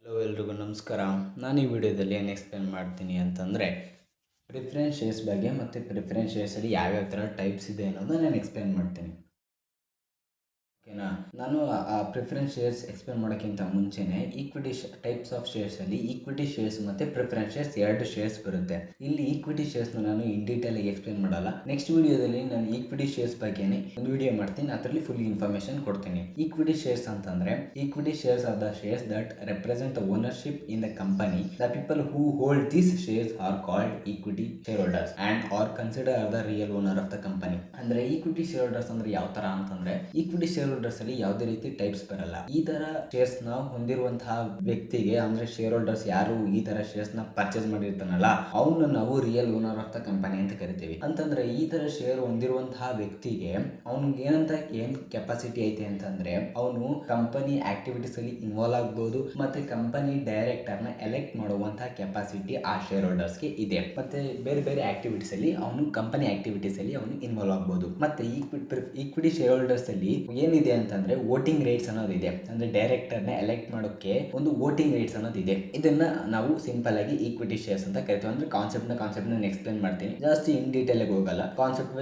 Hello ಎಲ್ರಿಗೂ ನಮಸ್ಕಾರ. ನಾನು ಈ ವಿಡಿಯೋದಲ್ಲಿ ಏನು ಎಕ್ಸ್ಪ್ಲೇನ್ ಮಾಡ್ತೀನಿ ಅಂತಂದರೆ ಪ್ರಿಫರೆನ್ಸ್ ಶೇರ್ಸ್ ಬಗ್ಗೆ ಮತ್ತು ಪ್ರಿಫರೆನ್ಸ್ ಶೇರ್ಸಲ್ಲಿ ಯಾವ್ಯಾವ ಥರ ಟೈಪ್ಸ್ ಇದೆ ಅನ್ನೋದನ್ನ ನಾನು ಎಕ್ಸ್ಪ್ಲೇನ್ ಮಾಡ್ತೀನಿ. ಓಕೆನಾ. ನಾನು ಆ ಪ್ರಿಫರೆನ್ಸ್ ಶೇರ್ಸ್ ಎಕ್ಸ್ಪ್ಲೇನ್ ಮಾಡೋಕ್ಕಿಂತ ಮುಂಚೆನೇ ಈಕ್ವಿಟಿ ಟೈಪ್ಸ್ ಆಫ್ ಶೇರ್ಸಲ್ಲಿ ಈಕ್ವಿಟಿ ಶೇರ್ಸ್ ಮತ್ತು ಪ್ರಿಫರೆನ್ಸ್ ಶೇರ್ಸ್ ಎರಡು ಶೇರ್ಸ್ ಬರುತ್ತೆ. ಇಲ್ಲಿ ಈಕ್ವಿಟಿ ಶೇರ್ಸ್ನ ನಾನು ಇನ್ ಡೀಟೇಲಾಗಿ ಎಕ್ಸ್ಪ್ಲೇನ್ ಮಾಡಲ್ಲ. ನೆಕ್ಸ್ಟ್ ವಿಡಿಯೋದಲ್ಲಿ ನಾನು ಈಕ್ವಿಟಿ ಶೇರ್ಸ್ ಬಗ್ಗೆನೇ ಒಂದು ವಿಡಿಯೋ ಮಾಡ್ತೀನಿ, ಅದರಲ್ಲಿ ಫುಲ್ ಇನ್ಫಾರ್ಮೇಷನ್ ಕೊಡ್ತೀನಿ. ಈಕ್ವಿಟಿ ಶೇರ್ಸ್ ಅಂತಂದರೆ equity shares are the shares that represent the ownership in the company. The people who hold these shares are called equity share holders and are consider the real owner of the company. ಅಂದರೆ equity share holders ಅಂದರೆ ಯಾವ ಥರ ಅಂತಂದರೆ equity share holders ಅಲ್ಲಿ ಯಾವುದೇ ರೀತಿ types ಬರಲ್ಲ. ಈ ತರ ಶೇರ್ಸ್ ನ ಹೊಂದಿರುವಂತಹ ವ್ಯಕ್ತಿಗೆ ಅಂದ್ರೆ ಶೇರ್ ಹೋಲ್ಡರ್ಸ್ ಯಾರು ಈ ತರ ಶೇರ್ಸ್ ನ ಪರ್ಚೇಸ್ ಮಾಡಿರ್ತಾನಲ್ಲ ಅವನು ನಾವು real owner of the company ಅಂತ ಕರಿತೀವಿ. ಅಂತಂದ್ರೆ ಈ ತರ ಶೇರ್ ಹೊಂದಿರುವಂತಹ ವ್ಯಕ್ತಿಗೆ ಅವ್ನಿಗೆ ಏನ್ ಕೆಪಾಸಿಟಿ ಐತೆ ಅಂತಂದ್ರೆ ಅವನು ಕಂಪನಿ ಆಕ್ಟಿವಿಟೀಸ್ ಅಲ್ಲಿ ಇನ್ವಾಲ್ವ್ ಆಗ್ಬಹುದು ಮತ್ತೆ ಕಂಪನಿ ಡೈರೆಕ್ಟರ್ ನ ಎಲೆಕ್ಟ್ ಮಾಡುವಂತಹ ಕೆಪಾಸಿಟಿ ಆ ಶೇರ್ ಹೋಲ್ಡರ್ಸ್ ಗೆ ಇದೆ. ಮತ್ತೆ ಬೇರೆ ಬೇರೆ ಆಕ್ಟಿವಿಟೀಸ್ ಅಲ್ಲಿ ಅವನು ಕಂಪನಿ ಆಕ್ಟಿವಿಟೀಸ್ ಅಲ್ಲಿ ಅವನು ಇನ್ವಾಲ್ವ್ ಆಗಬಹುದು. ಮತ್ತೆ ಈಕ್ವಿಟಿ ಶೇರ್ ಹೋಲ್ಡರ್ಸ್ ಅಲ್ಲಿ ಏನಿದೆ ಅಂತಂದ್ರೆ ವೋಟಿಂಗ್ ರೈಟ್ಸ್ ಅನ್ನೋದಿದೆ. ಅಂದ್ರೆ ಡೈರೆಕ್ಟರ್ ನ ಎಲೆಕ್ಟ್ ಮಾಡೋಕೆ ಒಂದು ವೋಟಿಂಗ್ ರೈಟ್ಸ್ ಅನ್ನೋದಿದೆ. ಇದನ್ನ ನಾವು ಸಿಂಪಲ್ ಆಗಿ ಈಕ್ವಿಟಿ ಶೇರ್ಸ್ ಅಂತ ಕರಿತೀವಿ. ಅಂದ್ರೆ ಕಾನ್ಸೆಪ್ಟ್ ನಾನು ಎಕ್ಸ್ಪ್ಲೇನ್ ಮಾಡ್ತೀನಿ, ಜಾಸ್ತಿ ಇನ್ ಡೀಟೇಲ್ ಆಗಿ ಹೋಗಲ್ಲ, ಕಾನ್ಸೆಪ್ಟ್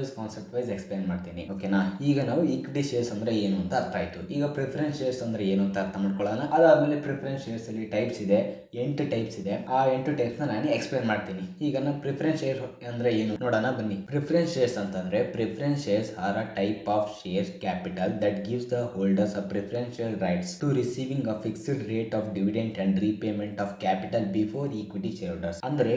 ವೈಸ್ ಎಕ್ಸ್ಪ್ಲೇನ್ ಮಾಡ್ತೀನಿ. ಓಕೆನಾ. ಈಗ ನಾವು ಈಕ್ವಿಟಿ ಶೇರ್ಸ್ ಅಂದ್ರೆ ಏನು ಅಂತ ಅರ್ಥ ಆಯ್ತು. ಈಗ ಪ್ರಿಫರೆನ್ಸ್ ಶೇರ್ಸ್ ಅಂದ್ರೆ ಏನು ಅಂತ ಅರ್ಥ ಮಾಡ್ಕೊಳ್ಳೋಣ. ಅದಾದ್ಮೇಲೆ ಪ್ರಿಫರೆನ್ಸ್ ಶೇರ್ಸ್ ಅಲ್ಲಿ ಟೈಪ್ಸ್ ಇದೆ, 8 ಟೈಪ್ಸ್ ಇದೆ. ಆ 8 ಟೈಪ್ಸ್ ನಾನು ಎಕ್ಸ್ಪ್ಲೇನ್ ಮಾಡ್ತೀನಿ. ಈಗ ನಾವು ಪ್ರಿಫರೆನ್ಸ್ ಶೇರ್ ಅಂದ್ರೆ ಏನು ನೋಡೋಣ ಬನ್ನಿ. ಪ್ರಿಫರೆನ್ಸ್ ಶೇರ್ಸ್ ಅಂತಂದ್ರೆ preference shares are a type of shares capital that gives the holders a preferential rights to receiving a fixed rate of dividend and repayment of capital before equity shareholders. ಅಂದ್ರೆ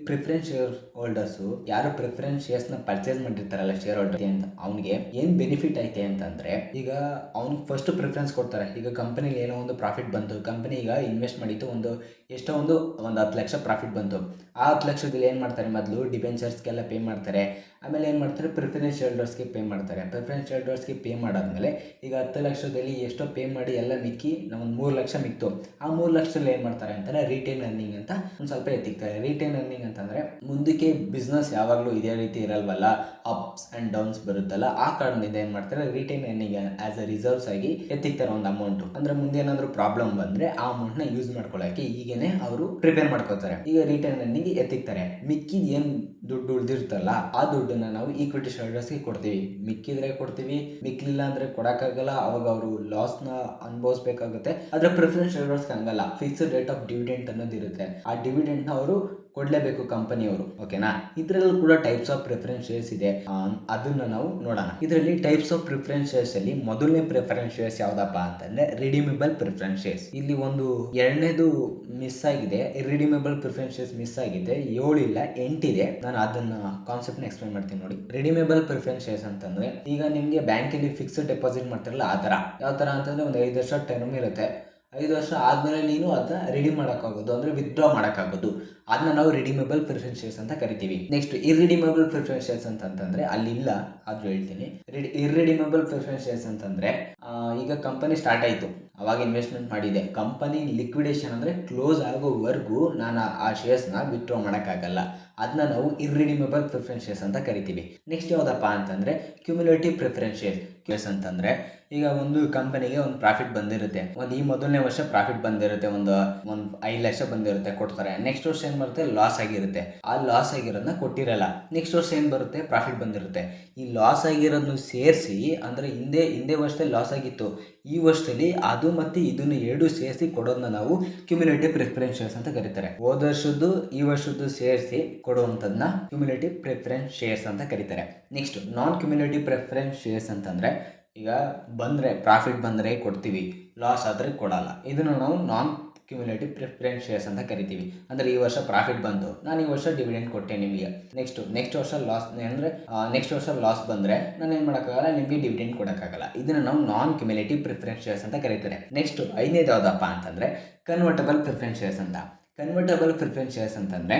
preference share holders ಯಾರು preference shares ನ purchase ಮಾಡಿರ್ತಾರಲ್ಲ share holder ಅಂತ ಅವನಿಗೆ ಏನ್ benefit ಐತೆ ಅಂತಂದ್ರೆ ಈಗ ಅವ್ನ್ ಫಸ್ಟ್ ಪ್ರಿಫರೆನ್ಸ್ ಕೊಡ್ತಾರೆ. ಈಗ ಕಂಪನಿಲಿ ಏನೋ ಒಂದು ಪ್ರಾಫಿಟ್ ಬಂತು, ಕಂಪನಿ ಈಗ ಇನ್ವೆಸ್ಟ್ ಮಾಡಿತ್ತು ಒಂದು 10 ಲಕ್ಷ ಪ್ರಾಫಿಟ್ ಬಂತು. ಆ 10 ಲಕ್ಷದಲ್ಲಿ ಏನ್ ಮಾಡ್ತಾರೆ, ಮೊದಲು ಡಿಬೆಂಚರ್ಸ್ಗೆಲ್ಲ ಪೇ ಮಾಡ್ತಾರೆ. ಆಮೇಲೆ ಏನು ಮಾಡ್ತಾರೆ, ಪ್ರಿಫರೆನ್ಸ್ ಶೇರ್ಡರ್ಸ್ಗೆ ಪೇ ಮಾಡ್ತಾರೆ. ಪ್ರಿಫರೆನ್ಸ್ ಶೇರ್ಡರ್ಸ್ಗೆ ಪೇ ಮಾಡಾದ್ಮೇಲೆ ಈಗ 10 ಲಕ್ಷದಲ್ಲಿ ಎಷ್ಟೋ ಪೇ ಮಾಡಿ ಎಲ್ಲ ಮಿಕ್ಕಿ ನಮ್ಮೊಂದು 3 ಲಕ್ಷ ಮಿಕ್ತು. ಆ 3 ಲಕ್ಷದಲ್ಲಿ ಏನು ಮಾಡ್ತಾರೆ ಅಂತಾರೆ ರಿಟೇನ್ ಅರ್ನಿಂಗ್ ಅಂತ ಒಂದು ಸ್ವಲ್ಪ ಎತ್ತಿಕ್ತಾರೆ. ರಿಟೇನ್ ಅರ್ನಿಂಗ್ ಅಂತಂದರೆ ಮುಂದಕ್ಕೆ ಬಿಸ್ನೆಸ್ ಯಾವಾಗಲೂ ಇದೇ ರೀತಿ ಇರಲ್ವಲ್ಲ, ಅಪ್ಸ್ ಆ್ಯಂಡ್ ಡೌನ್ಸ್ ಬರುತ್ತಲ್ಲ, ಆ ಕಾರಣದಿಂದ ಏನು ಮಾಡ್ತಾರೆ retain earning as a reserves ಆಗಿ ಎತ್ತಿಕ್ತಾರೆ ಒಂದು ಅಮೌಂಟು. ಅಂದರೆ ಮುಂದೆ ಏನಾದರೂ ಪ್ರಾಬ್ಲಮ್ ಬಂದರೆ ಆ ಅಮೌಂಟ್ನ ಯೂಸ್ ಮಾಡ್ಕೊಳ್ಳೋಕ್ಕೆ ಈಗೇನೆ ಅವರು ಪ್ರಿಪೇರ್ ಮಾಡ್ಕೋತಾರೆ. ಈಗ ರಿಟೇನ್ ಅರ್ನಿಂಗ್ ಎತ್ತಿಕ್ತಾರೆ. ಮಿಕ್ಕಿದ ಏನು ದುಡ್ಡು ಉಳಿದಿರ್ತಲ್ಲ ಆ ದುಡ್ಡನ್ನ ನಾವು ಈಕ್ವಿಟಿ ಶೇರ್ಡರ್ಸ್ಗೆ ಕೊಡ್ತೀವಿ. ಮಿಕ್ಕಿದ್ರೆ ಕೊಡ್ತೀವಿ, ಮಿಕ್ಲಿಲ್ಲ ಅಂದ್ರೆ ಕೊಡಕ್ಕಾಗಲ್ಲ, ಅವಾಗ ಅವರು ಲಾಸ್ನ ಅನುಭವಿಸ್ಬೇಕಾಗುತ್ತೆ. ಆದ್ರೆ ಪ್ರಿಫರೆನ್ಸ್ ಶೇರ್ಡರ್ಸ್ ಹಂಗಲ್ಲ, ಫಿಕ್ಸ್ಡ್ ರೇಟ್ ಆಫ್ ಡಿವಿಡೆಂಟ್ ಅನ್ನೋದಿರುತ್ತೆ. ಆ ಡಿವಿಡೆಂಟ್ನ ಅವರು ಕೊಡ್ಲೇಬೇಕು ಕಂಪನಿಯವರು. ಓಕೆನಾ. ಇದರಲ್ಲೂ ಕೂಡ ಟೈಪ್ಸ್ ಆಫ್ ಪ್ರಿಫರೆನ್ಸ್ ಶೇರ್ಸ್ ಇದೆ, ಅದನ್ನ ನಾವು ನೋಡೋಣ. ಇದರಲ್ಲಿ ಟೈಪ್ಸ್ ಆಫ್ ಪ್ರಿಫರೆನ್ಸ್ ಶೇರ್ಸ್ ಅಲ್ಲಿ ಮೊದಲನೇ ಪ್ರಿಫರೆನ್ಸ್ ಶೇರ್ಸ್ ಯಾವ್ದಪ್ಪ ಅಂತಂದ್ರೆ ರಿಡೀಮೇಬಲ್ ಪ್ರಿಫರೆನ್ಸ್ ಶೇರ್ಸ್. ಇಲ್ಲಿ ಒಂದು ಎರಡನೇದು ಮಿಸ್ ಆಗಿದೆ, ರಿಡೀಮೇಬಲ್ ಪ್ರಿಫರೆನ್ಸ್ ಶೇರ್ಸ್ ಮಿಸ್ ಆಗಿದೆ. 7 ಇಲ್ಲ 8 ಇದೆ. ನಾನು ಅದನ್ನ ಕಾನ್ಸೆಪ್ಟ್ ನ ಎಕ್ಸ್ಪ್ಲೇನ್ ಮಾಡ್ತೀನಿ ನೋಡಿ. ರಿಡೀಮೇಬಲ್ ಪ್ರಿಫರೆನ್ಸ್ ಶೇರ್ಸ್ ಅಂತಂದ್ರೆ ಈಗ ನಿಮ್ಗೆ ಬ್ಯಾಂಕಲ್ಲಿ ಫಿಕ್ಸ್ಡ್ ಡೆಪಾಸಿಟ್ ಮಾಡ್ತಾರಲ್ಲ ಆ ತರ. ಯಾವ ತರ ಅಂತಂದ್ರೆ ಒಂದು 5 ವರ್ಷ ಟರ್ಮ್ ಇರುತ್ತೆ. 5 ವರ್ಷ ಆದ್ಮೇಲೆ ನೀನು ಅದನ್ನ ರಿಡೀಮ್ ಮಾಡೋಕ್ಕಾಗೋದು, ಅಂದ್ರೆ ವಿತ್ಡ್ರಾ ಮಾಡೋಕ್ಕಾಗೋದು. ಅದನ್ನ ನಾವು ರಿಡೀಮೇಬಲ್ ಪ್ರಿಫರೆನ್ಸ್ ಶೇರ್ಸ್ ಅಂತ ಕರಿತೀವಿ. ನೆಕ್ಸ್ಟ್ ಇರ್ರಿಡೀಮೇಬಲ್ ಪ್ರಿಫರೆನ್ಸ್ ಶೇರ್ಸ್ ಅಂತಂದ್ರೆ ಅಲ್ಲಿಲ್ಲ, ಆದ್ರೂ ಹೇಳ್ತೀನಿ. ಇರ್ರಿಡೀಮೇಬಲ್ ಪ್ರಿಫರೆನ್ಸ್ ಶೇರ್ಸ್ ಅಂತಂದ್ರೆ ಈಗ ಕಂಪನಿ ಸ್ಟಾರ್ಟ್ ಆಯಿತು, ಅವಾಗ ಇನ್ವೆಸ್ಟ್ಮೆಂಟ್ ಮಾಡಿದೆ. ಕಂಪನಿ ಲಿಕ್ವಿಡೇಷನ್ ಅಂದರೆ ಕ್ಲೋಸ್ ಆಗೋವರೆಗೂ ನಾನು ಆ ಶೇರ್ಸ್ನ ವಿತ್ಡ್ರಾ ಮಾಡೋಕ್ಕಾಗಲ್ಲ. ಅದನ್ನ ನಾವು ಇರ್ರಿಡೀಮೇಬಲ್ ಪ್ರಿಫರೆನ್ಸ್ ಶೇರ್ಸ್ ಅಂತ ಕರಿತೀವಿ. ನೆಕ್ಸ್ಟ್ ಯಾವುದಪ್ಪ ಅಂತಂದರೆ ಕ್ಯುಮುಲೇಟಿವ್ ಪ್ರಿಫರೆನ್ಸ್ ಶೇರ್ಸ್ ಅಂತಂದರೆ ಈಗ ಒಂದು ಕಂಪನಿಗೆ ಒಂದು ಪ್ರಾಫಿಟ್ ಬಂದಿರುತ್ತೆ. ಈ ಮೊದಲನೇ ವರ್ಷ ಪ್ರಾಫಿಟ್ ಬಂದಿರುತ್ತೆ, ಒಂದು 5 ಲಕ್ಷ ಬಂದಿರುತ್ತೆ, ಕೊಡ್ತಾರೆ. ನೆಕ್ಸ್ಟ್ ವರ್ಷ ಏನು ಬರುತ್ತೆ, ಲಾಸ್ ಆಗಿರುತ್ತೆ. ಆ ಲಾಸ್ ಆಗಿರೋದನ್ನ ಕೊಟ್ಟಿರಲ್ಲ. ನೆಕ್ಸ್ಟ್ ವರ್ಷ ಏನು ಬರುತ್ತೆ, ಪ್ರಾಫಿಟ್ ಬಂದಿರುತ್ತೆ. ಈ ಲಾಸ್ ಆಗಿರೋದನ್ನು ಸೇರಿಸಿ, ಅಂದರೆ ಹಿಂದೆ ವರ್ಷದಲ್ಲಿ ಲಾಸ್ ಆಗಿತ್ತು, ಈ ವರ್ಷದಲ್ಲಿ ಅದು ಮತ್ತು ಇದನ್ನು ಎರಡು ಸೇರಿಸಿ ಕೊಡೋದನ್ನ ನಾವು ಕ್ಯುಮುಲೇಟಿವ್ ಪ್ರಿಫರೆನ್ಸ್ ಶೇರ್ಸ್ ಅಂತ ಕರೀತಾರೆ. ಹೋದ ವರ್ಷದ್ದು ಈ ವರ್ಷದ್ದು ಸೇರಿಸಿ ಕೊಡುವಂಥದ್ದನ್ನ ಕ್ಯುಮುಲೇಟಿವ್ ಪ್ರಿಫರೆನ್ಸ್ ಶೇರ್ಸ್ ಅಂತ ಕರೀತಾರೆ. ನೆಕ್ಸ್ಟ್ ನಾನ್ ಕ್ಯುಮುಲೇಟಿವ್ ಪ್ರಿಫರೆನ್ಸ್ ಶೇರ್ಸ್ ಅಂತಂದರೆ ಈಗ ಪ್ರಾಫಿಟ್ ಬಂದರೆ ಕೊಡ್ತೀವಿ, ಲಾಸ್ ಆದರೆ ಕೊಡಲ್ಲ. ಇದನ್ನು ನಾವು ನಾನ್ ಕ್ಯುಮುಲೇಟಿವ್ ಪ್ರಿಫರೆನ್ಸ್ ಶೇರ್ಸ್ ಅಂತ ಕರಿತೀವಿ. ಅಂದರೆ ಈ ವರ್ಷ ಪ್ರಾಫಿಟ್ ಬಂತು, ನಾನು ಈ ವರ್ಷ ಡಿವಿಡೆಂಡ್ ಕೊಟ್ಟೆ ನಿಮಗೆ. ನೆಕ್ಸ್ಟ್ ವರ್ಷ ಲಾಸ್ ಅಂದರೆ ನೆಕ್ಸ್ಟ್ ವರ್ಷ ಲಾಸ್ ಬಂದರೆ ನಾನು ಏನು ಮಾಡೋಕ್ಕಾಗಲ್ಲ, ನಿಮಗೆ ಡಿವಿಡೆಂಡ್ ಕೊಡೋಕ್ಕಾಗಲ್ಲ. ಇದನ್ನು ನಾವು ನಾನ್ ಕ್ಯುಮುಲೇಟಿವ್ ಪ್ರಿಫರೆನ್ಸ್ ಶೇರ್ಸ್ ಅಂತ ಕರೀತಾರೆ. ನೆಕ್ಸ್ಟ್ 5ನೇದು ಯಾವುದಪ್ಪ ಅಂತಂದರೆ ಕನ್ವರ್ಟಬಲ್ ಪ್ರಿಫರೆನ್ಸ್ ಶೇರ್ಸ್ ಅಂತ. ಕನ್ವರ್ಟಬಲ್ ಪ್ರಿಫರೆನ್ಸ್ ಶೇರ್ಸ್ ಅಂತಂದರೆ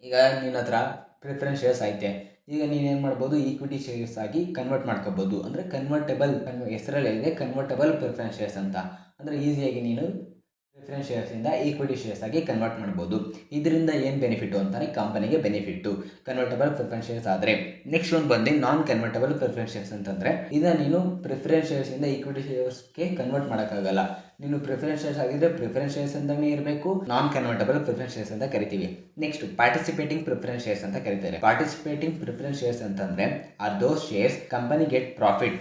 ಈಗ ನಿನ್ನ ಹತ್ರ ಪ್ರಿಫರೆನ್ಸ್ ಶೇರ್ಸ್ ಐತೆ, ಈಗ ನೀನೇನು ಮಾಡ್ಬೋದು, ಈಕ್ವಿಟಿ ಶೇರ್ಸ್ ಆಗಿ ಕನ್ವರ್ಟ್ ಮಾಡ್ಕೋಬೋದು. ಅಂದರೆ ಹೆಸರಲ್ಲೇ ಇದೆ ಕನ್ವರ್ಟಬಲ್ ಪ್ರಿಫರೆನ್ಸ್ ಶೇರ್ಸ್ ಅಂತ. ಅಂದರೆ ಈಸಿಯಾಗಿ ನೀನು ಪ್ರಿಫರೆನ್ಸ್ ಶೇರ್ಸಿಂದ ಈಕ್ವಿಟಿ ಶೇರ್ಸ್ ಆಗಿ ಕನ್ವರ್ಟ್ ಮಾಡ್ಬೋದು. ಇದರಿಂದ ಏನು ಬೆನಿಫಿಟ್ಟು ಅಂತಾನೆ ಕಂಪನಿಗೆ ಬೆನಿಫಿಟ್ಟು ಕನ್ವರ್ಟಬಲ್ ಪ್ರಿಫರೆನ್ಸ್ ಶೇರ್ಸ್ ಆದರೆ. ನೆಕ್ಸ್ಟ್ ಒಂದು ಬಂದು ನಾನ್ ಕನ್ವರ್ಟಬಲ್ ಪ್ರಿಫರೆನ್ಸ್ ಶೇರ್ಸ್ ಅಂತಂದರೆ ಇದನ್ನ ನೀನು ಪ್ರಿಫರೆನ್ಸ್ ಶೇರ್ಸಿಂದ ಈಕ್ವಿಟಿ ಶೇರ್ಸ್ಗೆ ಕನ್ವರ್ಟ್ ಮಾಡೋಕ್ಕಾಗಲ್ಲ. ನೀನು ಪ್ರಿಫರೆನ್ಸ್ ಶೇರ್ಸ್ ಆಗಿದ್ರೆ ಪ್ರಿಫರೆನ್ಸ್ ಶೇರ್ಸ್ ಅಂತಾನೆ ಇರಬೇಕು. ನಾನ್ ಕನ್ವರ್ಟಬಲ್ ಪ್ರಿಫರೆನ್ಸ್ ಶೇರ್ಸ್ ಅಂತ ಕರಿತೀವಿ. ನೆಕ್ಸ್ಟ್ ಪಾರ್ಟಿಸಿಪೇಟಿಂಗ್ ಪ್ರಿಫರೆನ್ಸ್ ಶೇರ್ಸ್ ಅಂತ ಕರೀತಾರೆ. ಪಾರ್ಟಿಸಿಪೇಟಿಂಗ್ ಪ್ರಿಫರೆನ್ಸ್ ಶೇರ್ಸ್ ಅಂತಂದರೆ are those shares company get profit.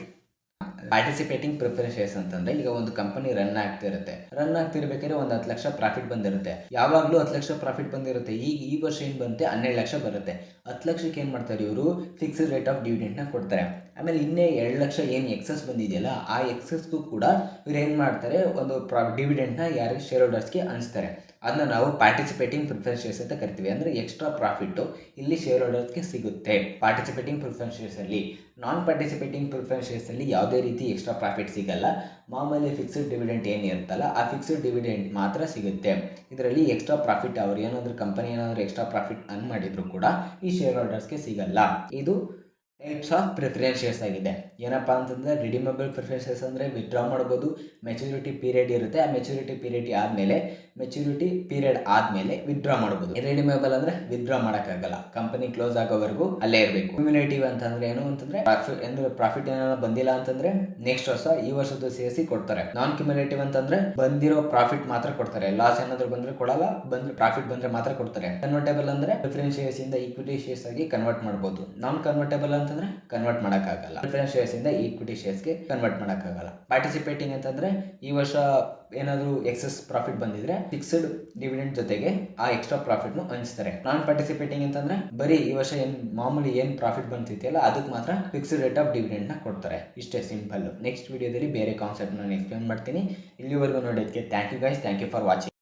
Participating preference shares ಅಂತಂದ್ರೆ ಈಗ ಒಂದು ಕಂಪನಿ ರನ್ ಆಗ್ತಿರ್ಬೇಕಾದ್ರೆ ಒಂದು 10 ಲಕ್ಷ ಪ್ರಾಫಿಟ್ ಬಂದಿರುತ್ತೆ. ಯಾವಾಗಲೂ 10 ಲಕ್ಷ ಪ್ರಾಫಿಟ್ ಬಂದಿರುತ್ತೆ. ಈಗ ಈ ವರ್ಷ ಏನು ಬಂತೆ 12 ಲಕ್ಷ ಬರುತ್ತೆ. 10 ಲಕ್ಷಕ್ಕೆ ಏನು ಮಾಡ್ತಾರೆ ಇವರು ಫಿಕ್ಸ್ಡ್ ರೇಟ್ ಆಫ್ ಡಿವಿಡೆಂಡ್ನ ಕೊಡ್ತಾರೆ. ಆಮೇಲೆ ಇನ್ನೇ 2 ಲಕ್ಷ ಏನು ಎಕ್ಸಸ್ ಬಂದಿದೆಯಲ್ಲ ಆ ಎಕ್ಸಸ್ಗೂ ಕೂಡ ಇವ್ರು ಏನು ಮಾಡ್ತಾರೆ ಒಂದು ಡಿವಿಡೆಂಡ್ನ ಯಾರಿಗೆ ಶೇರ್ ಹೋಲ್ಡರ್ಸ್ಗೆ ಹಂಚ್ತಾರೆ. ಅದನ್ನ ನಾವು ಪಾರ್ಟಿಸಿಪೇಟಿಂಗ್ ಪ್ರಿಫರೆನ್ಸ್ ಶೇರ್ಸ್ ಅಂತ ಕರಿತೀವಿ. ಅಂದರೆ ಎಕ್ಸ್ಟ್ರಾ ಪ್ರಾಫಿಟ್ಟು ಇಲ್ಲಿ ಶೇರ್ ಹೋಲ್ಡರ್ಸ್ಗೆ ಸಿಗುತ್ತೆ ಪಾರ್ಟಿಸಿಪೇಟಿಂಗ್ ಪ್ರಿಫರೆನ್ಸ್ ಶೇರ್ಸಲ್ಲಿ. ನಾನ್ ಪಾರ್ಟಿಸಿಪೇಟಿಂಗ್ ಪ್ರಿಫರೆನ್ಸ್ ಶೇರ್ಸಲ್ಲಿ ಯಾವುದೇ ರೀತಿ ಎಕ್ಸ್ಟ್ರಾ ಪ್ರಾಫಿಟ್ ಸಿಗಲ್ಲ. ಮಾಮೂಲಿ ಫಿಕ್ಸ್ಡ್ ಡಿವಿಡೆಂಟ್ ಏನಿರುತ್ತಲ್ಲ ಆ ಫಿಕ್ಸ್ಡ್ ಡಿವಿಡೆಂಟ್ ಮಾತ್ರ ಸಿಗುತ್ತೆ. ಇದರಲ್ಲಿ ಎಕ್ಸ್ಟ್ರಾ ಪ್ರಾಫಿಟ್ ಅವ್ರು ಏನಾದರೂ ಕಂಪನಿ ಏನಾದರೂ ಎಕ್ಸ್ಟ್ರಾ ಪ್ರಾಫಿಟ್ ಅರ್ನ್ ಮಾಡಿದ್ರು ಕೂಡ ಈ ಶೇರ್ ಹೋಲ್ಡರ್ಸ್ಗೆ ಸಿಗಲ್ಲ. ಇದು ಟೈಪ್ಸ್ ಆಫ್ ಪ್ರಿಫರೆನ್ಸ್ ಶೇರ್ಸ್ ಆಗಿದೆ. ಏನಪ್ಪ ಅಂತಂದರೆ ರಿಡೀಮಬಲ್ ಪ್ರಿಫರೆನ್ಸ್ ಶೇರ್ಸ್ ಅಂದರೆ ವಿತ್ಡ್ರಾ ಮಾಡ್ಬೋದು. ಮೆಚುರಿಟಿ ಪೀರಿಯಡ್ ಇರುತ್ತೆ. ಆ ಮೆಚುರಿಟಿ ಪೀರಿಯಡ್ ಆದಮೇಲೆ ವಿತ್ಡ್ರಾ ಮಾಡ್ಬೋದು. ರಿಡೀಮಬಲ್ ಅಂದರೆ ವಿತ್ಡ್ರಾ ಮಾಡೋಕ್ಕಾಗಲ್ಲ. ಕಂಪನಿ ಕ್ಲೋಸ್ ಆಗೋವರೆಗೂ ಅಲ್ಲೇ ಇರಬೇಕು. ಕ್ಯುಮ್ಯುಲೇಟಿವ್ ಅಂತಂದರೆ ಏನು ಅಂತಂದರೆ ಪ್ರಾಫಿಟ್ ಏನಾದ್ರು ಬಂದಿಲ್ಲ ಅಂತಂದರೆ ನೆಕ್ಸ್ಟ್ ವರ್ಷ ಈ ವರ್ಷದ ಸೇರಿಸಿ ಕೊಡ್ತಾರೆ. ನಾನ್ ಕ್ಯುಮ್ಯುಲೇಟಿವ್ ಅಂತಂದರೆ ಬಂದಿರೋ ಪ್ರಾಫಿಟ್ ಮಾತ್ರ ಕೊಡ್ತಾರೆ. ಲಾಸ್ ಏನಾದರೂ ಬಂದರೆ ಕೊಡಲ್ಲ. ಪ್ರಾಫಿಟ್ ಬಂದರೆ ಮಾತ್ರ ಕೊಡ್ತಾರೆ. ಕನ್ವರ್ಟೇಬಲ್ ಅಂದರೆ ಪ್ರಿಫರೆನ್ಸ್ ಶೇರ್ಸ್ ಇಂದ ಈಕ್ವಿಟಿ ಶೇರ್ಸ್ ಆಗಿ ಕನ್ವರ್ಟ್ ಮಾಡ್ಬೋದು. ನಾನ್ ಕನ್ವರ್ಟೇಬಲ್ ಅಂತಂದ್ರೆ ಕನ್ವರ್ಟ್ ಮಾಡೋಕ್ಕಾಗಲ್ಲ. ಪ್ರಿಫರೆನ್ಸ್ ಶೇರ್ಸ್ ಇಂದ ಈಕ್ವಿಟಿ ಶೇರ್ಸ್ಗೆ ಕನ್ವರ್ಟ್ ಮಾಡೋಕ್ಕಾಗಲ್ಲ. ಪಾರ್ಟಿಸಿಪೇಟಿಂಗ್ ಅಂತಂದ್ರೆ ಈ ವರ್ಷ ಏನಾದರೂ ಎಕ್ಸಸ್ ಪ್ರಾಫಿಟ್ ಬಂದಿದ್ರೆ ಫಿಕ್ಸ್ಡ್ ಡಿವಿಡೆಂಡ್ ಜೊತೆಗೆ ಆ ಎಕ್ಸ್ಟ್ರಾ ಪ್ರಾಫಿಟ್ನು ಹಂಚ್ತಾರೆ. ನಾನ್ ಪಾರ್ಟಿಸಿಪೇಟಿಂಗ್ ಅಂತಂದ್ರೆ ಬರೀ ಈ ವರ್ಷ ಮಾಮೂಲಿ ಏನು ಪ್ರಾಫಿಟ್ ಬಂದಿದೆಯಲ್ಲ ಅದಕ್ಕೆ ಮಾತ್ರ ಫಿಕ್ಸ್ಡ್ ರೇಟ್ ಆಫ್ ಡಿವಿಡೆಂಡ್ನ ಕೊಡ್ತಾರೆ. ಇಷ್ಟೇ ಸಿಂಪಲ್. ನೆಕ್ಸ್ಟ್ ವಿಡಿಯೋದಲ್ಲಿ ಬೇರೆ ಕಾನ್ಸೆಪ್ಟ್ ನಾನು ಎಕ್ಸ್ಪ್ಲೇನ್ ಮಾಡ್ತೀನಿ. ಇಲ್ಲಿವರೆಗೂ ನೋಡೋದಕ್ಕೆ thank you guys. Thank you for watching.